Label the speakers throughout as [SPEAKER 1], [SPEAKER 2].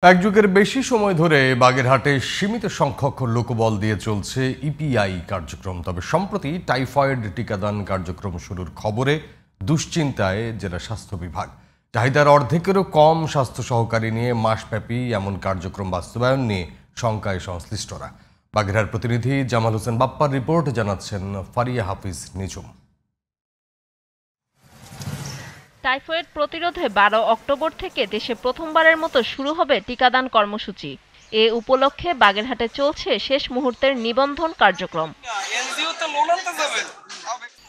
[SPEAKER 1] এক যুগের বেশি সময় ধরে বাগেরহাটে সীমিত সংখ্যক লোকবল দিয়ে চলছে ইপিআই কার্যক্রম। তবে সম্প্রতি টাইফয়েড টিকাদান কার্যক্রম শুরুর খবরে দুশ্চিন্তায় জেলা স্বাস্থ্য বিভাগ। চাহিদার অর্ধেকেরও কম স্বাস্থ্য সহকারী নিয়ে মাসব্যাপী এমন কার্যক্রম বাস্তবায়ন নিয়ে শঙ্কায় সংশ্লিষ্টরা। বাগেরহাট প্রতিনিধি জামাল হোসেন বাপ্পার রিপোর্ট, জানাচ্ছেন ফারিয়া হাফিজ নিঝুম।
[SPEAKER 2] টাইফয়েড প্রতিরোধে 12 অক্টোবর থেকে দেশে প্রথমবারের মতো শুরু হবে টিকাদান কর্মসূচি। এ উপলক্ষে বাগেরহাটে চলছে শেষ মুহূর্তের নিবন্ধন কার্যক্রম।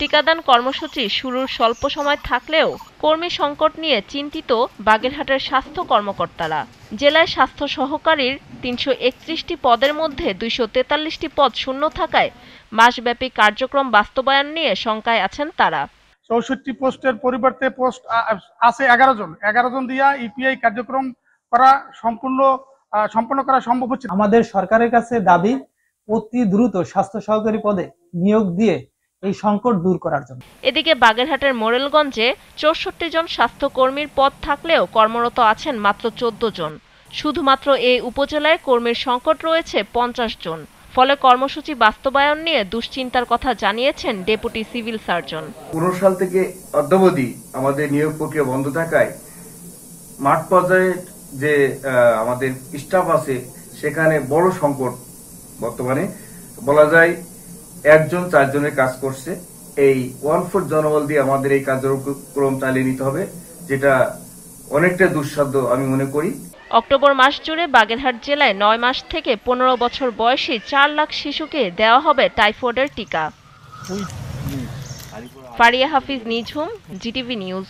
[SPEAKER 2] টিকাদান কর্মসূচি শুরুর স্বল্প সময় থাকলেও কর্মী সংকট নিয়ে চিন্তিত বাগেরহাটের স্বাস্থ্য কর্মকর্তারা। জেলায় স্বাস্থ্য সহকারীর 331টি পদের মধ্যে 243টি পদ শূন্য থাকায় মাসব্যাপী কার্যক্রম বাস্তবায়ন নিয়ে শঙ্কায় আছেন তারা।
[SPEAKER 3] 64 পোস্টের পরিবর্তে পোস্ট আছে 11 জন দিয়া ইপিআই কার্যক্রম করা সম্পূর্ণ করা সম্ভব হচ্ছে।
[SPEAKER 4] আমাদের সরকারের কাছে দাবি অতি দ্রুত স্বাস্থ্য সহকারী পদে নিয়োগ দিয়ে এই সংকট দূর করার জন্য।
[SPEAKER 2] এদিকে বাগেরহাটের মোরেলগঞ্জে 64 জন স্বাস্থ্যকর্মীর পদ থাকলেও কর্মরত আছেন মাত্র 14 জন। শুধুমাত্র এই উপজেলায় কর্মীর সংকট রয়েছে 50 জন। ফলে কর্মসূচি বাস্তবায়ন নিয়ে দুশ্চিন্তার কথা জানিয়েছেন ডেপুটি সিভিল সার্জন।
[SPEAKER 5] 15 সাল থেকে অদ্যাবধি আমাদের নিয়োগ প্রক্রিয়া বন্ধ থাকায় মাঠ পর্যায়ে যে আমাদের স্টাফ আছে সেখানে বড় সংকট। বর্তমানে বলা যায় 1 জন 4 জনের কাজ করছে। এই 1/4 জনবল দিয়ে আমাদের এই কার্যক্রম চালিয়ে নিতে হবে, যেটা অনেকটা দুঃসাধ্য আমি মনে করি।
[SPEAKER 2] অক্টোবর মাস জুড়ে বাগেরহাট জেলায় 9 মাস থেকে 15 বছর বয়সী 4 লাখ শিশুকে দেওয়া হবে টাইফয়েডের টিকা। ফারিয়া হাফিজ নিঝুম, জিটিভি নিউজ।